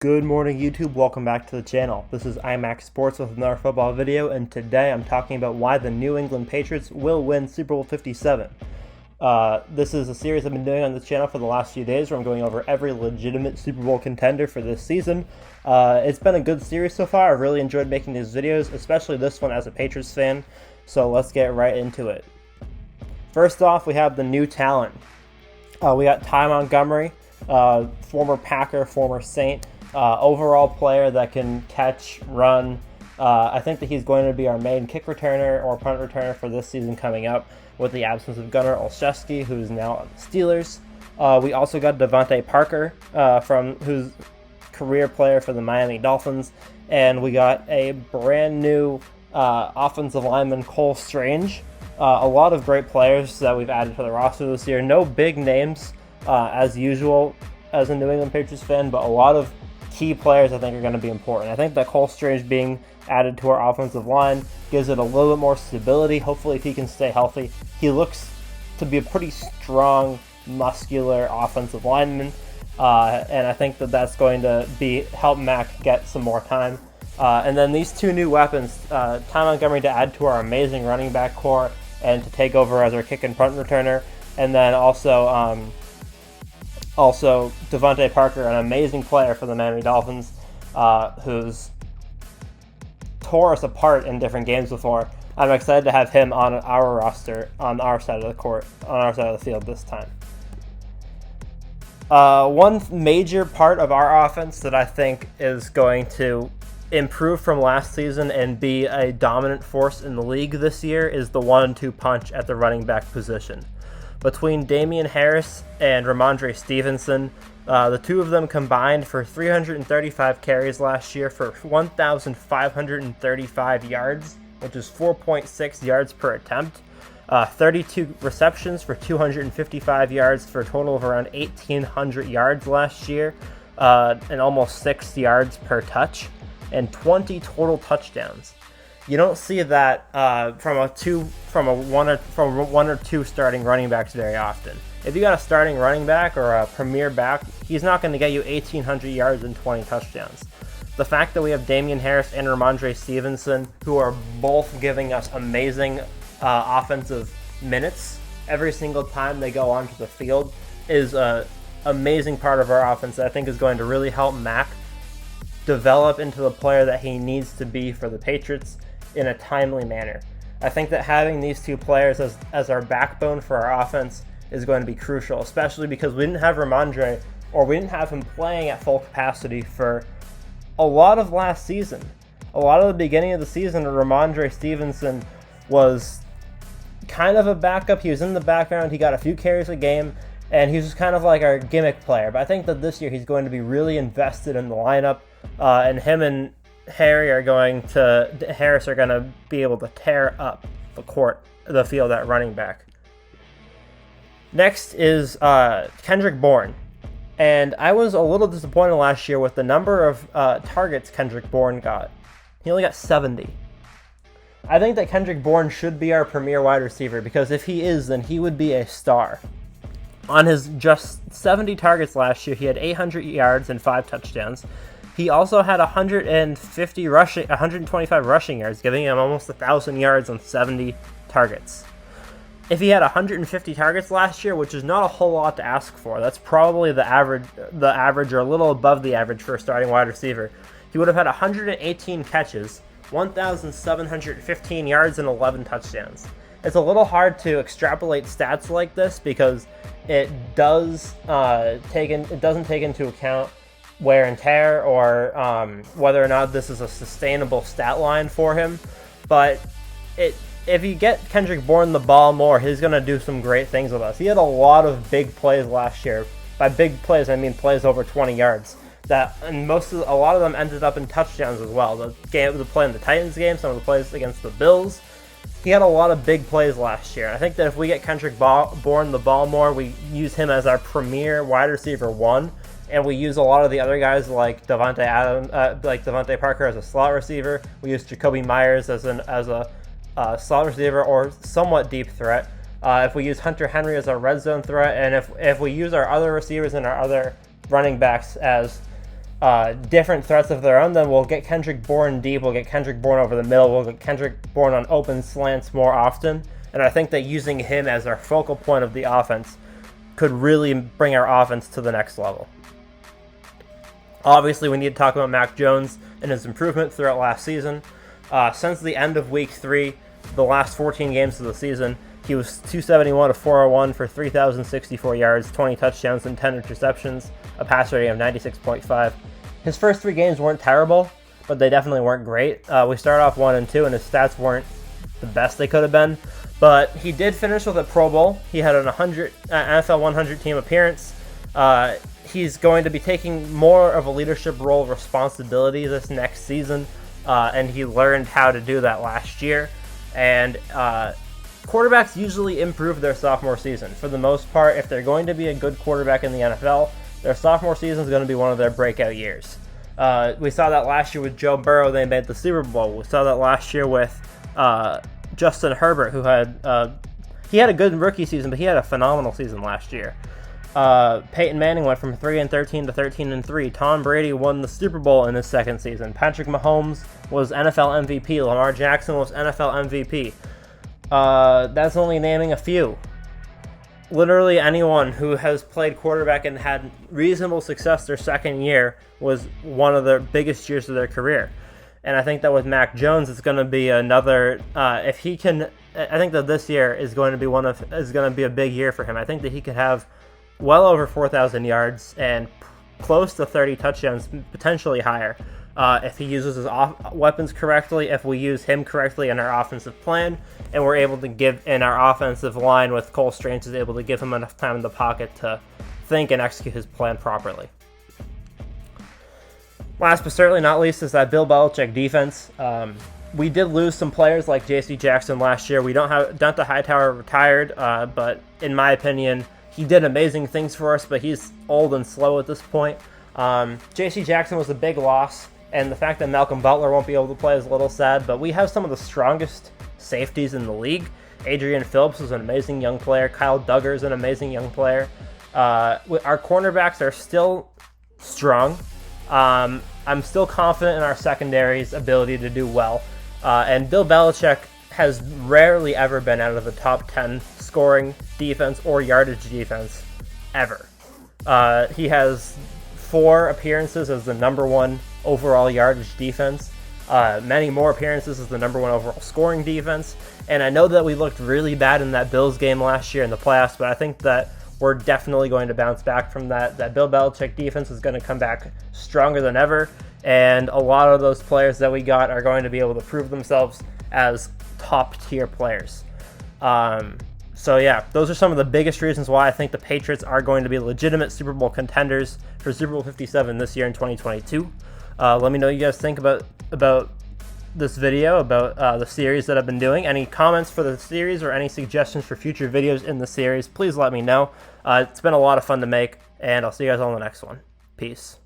Good morning, YouTube. Welcome back to the channel. This is iMac Sports with another football video, and today I'm talking about why the New England Patriots will win Super Bowl 57. This is a series I've been doing on this channel for the last few days where I'm going over every legitimate Super Bowl contender for this season. It's been a good series so far. I've really enjoyed making these videos, especially this one as a Patriots fan, so let's get right into it. First off, we have the new talent. We got Montgomery, former Packer, former Saint. Overall player that can catch, run. I think that he's going to be our main kick returner or punt returner for this season coming up, with the absence of Gunnar Olszewski, who's now on the Steelers. We also got Devontae Parker, who's career player for the Miami Dolphins, and we got a brand new offensive lineman, Cole Strange. A lot of great players that we've added to the roster this year. No big names, as usual, as a New England Patriots fan, but a lot of key players I think are going to be important. I think that Cole Strange being added to our offensive line gives it a little bit more stability. Hopefully, if he can stay healthy, he looks to be a pretty strong, muscular offensive lineman, and I think that that's going to help Mac get some more time. And then these two new weapons, Montgomery to add to our amazing running back core and to take over as our kick and punt returner, and then also Devontae Parker, an amazing player for the Miami Dolphins, who's tore us apart in different games before. I'm excited to have him on our roster, on our side of the court, on our side of the field this time. One major part of our offense that I think is going to improve from last season and be a dominant force in the league this year is the 1-2 punch at the running back position. Between Damien and Randry Stevenson, the two of them combined for 335 carries last year for 1,535 yards, which is 4.6 yards per attempt, 32 receptions for 255 yards for a total of around 1,800 yards last year, and almost 6 yards per touch, and 20 total touchdowns. You don't see that from one or two starting running backs very often. If you got a starting running back or a premier back, he's not going to get you 1,800 yards and 20 touchdowns. The fact that we have Damien and Randry Stevenson, who are both giving us amazing offensive minutes every single time they go onto the field, is an amazing part of our offense that I think is going to really help Mac develop into the player that he needs to be for the Patriots in a timely manner. I think that having these two players as our backbone for our offense is going to be crucial, especially because we didn't have Randry, or we didn't have him playing at full capacity for a lot of last season. A lot of the beginning of the season, Randry Stevenson was kind of a backup. He was in the background. He got a few carries a game, and he was just kind of like our gimmick player. But I think that this year he's going to be really invested in the lineup, and him and Harris are going to be able to tear up the field at running back. Next is Kendrick Bourne, and I was a little disappointed last year with the number of targets Kendrick Bourne got. He only got 70. I think that Kendrick Bourne should be our premier wide receiver, because if he is, then he would be a star. On his just 70 targets last year, he had 800 yards and 5 touchdowns. He also had 125 rushing yards, giving him almost 1,000 yards on 70 targets. If he had 150 targets last year, which is not a whole lot to ask for, that's probably the average or a little above the average for a starting wide receiver, he would have had 118 catches, 1,715 yards, and 11 touchdowns. It's a little hard to extrapolate stats like this because it doesn't take into account wear and tear, or whether or not this is a sustainable stat line for him. But if you get Kendrick Bourne the ball more, he's going to do some great things with us. He had a lot of big plays last year. By big plays, I mean plays over 20 yards. A lot of them ended up in touchdowns as well. The play in the Titans game, some of the plays against the Bills. He had a lot of big plays last year. I think that if we get Kendrick Bourne the ball more, we use him as our premier wide receiver one, and we use a lot of the other guys like Devontae Parker as a slot receiver. We use Jacoby Myers as a slot receiver or somewhat deep threat. If we use Hunter Henry as our red zone threat, and if we use our other receivers and our other running backs as different threats of their own, then we'll get Kendrick Bourne deep, we'll get Kendrick Bourne over the middle, we'll get Kendrick Bourne on open slants more often. And I think that using him as our focal point of the offense could really bring our offense to the next level. Obviously, we need to talk about Mac Jones and his improvement throughout last season. Since the end of Week 3, the last 14 games of the season, he was 271 of 401 for 3,064 yards, 20 touchdowns, and 10 interceptions, a pass rating of 96.5. His first 3 games weren't terrible, but they definitely weren't great. We started off 1-2, and his stats weren't the best they could have been. But he did finish with a Pro Bowl. He had an NFL 100 team appearance. He's going to be taking more of a leadership role of responsibility this next season, and he learned how to do that last year. And quarterbacks usually improve their sophomore season. For the most part, if they're going to be a good quarterback in the NFL, their sophomore season is going to be one of their breakout years. We saw that last year with Joe Burrow. They made the Super Bowl. We saw that last year with Justin Herbert, who had he had a good rookie season, but he had a phenomenal season last year. Peyton Manning went from 3-13 to 13-3. Tom Brady won the Super Bowl in his second season. Patrick Mahomes was NFL MVP. Lamar Jackson was NFL MVP. That's only naming a few. Literally anyone who has played quarterback and had reasonable success their second year was one of their biggest years of their career. And I think that with Mac Jones, it's going to be another. If he can, I think that this year is going to be a big year for him. I think that he could have well over 4,000 yards and close to 30 touchdowns, potentially higher, if he uses his weapons correctly, if we use him correctly in our offensive plan, and we're able to give in our offensive line with Cole Strange is able to give him enough time in the pocket to think and execute his plan properly. Last but certainly not least is that Bill Belichick defense. We did lose some players like J.C. Jackson last year. We don't have Donta Hightower retired, but in my opinion, he did amazing things for us, but he's old and slow at this point. J.C. Jackson was a big loss, and the fact that Malcolm Butler won't be able to play is a little sad, but we have some of the strongest safeties in the league. Adrian Phillips is an amazing young player. Kyle Duggar is an amazing young player. Our cornerbacks are still strong. I'm still confident in our secondary's ability to do well. And Bill Belichick has rarely ever been out of the top 10 scoring defense or yardage defense ever. He has 4 appearances as the number 1 overall yardage defense, many more appearances as the number 1 overall scoring defense. And I know that we looked really bad in that Bills game last year in the playoffs, but I think that we're definitely going to bounce back from that. That Bill Belichick defense is going to come back stronger than ever, and a lot of those players that we got are going to be able to prove themselves as top-tier players. So yeah, those are some of the biggest reasons why I think the Patriots are going to be legitimate Super Bowl contenders for Super Bowl 57 this year in 2022. Let me know what you guys think about this video, about the series that I've been doing. Any comments for the series or any suggestions for future videos in the series, please let me know. It's been a lot of fun to make, and I'll see you guys on the next one. Peace.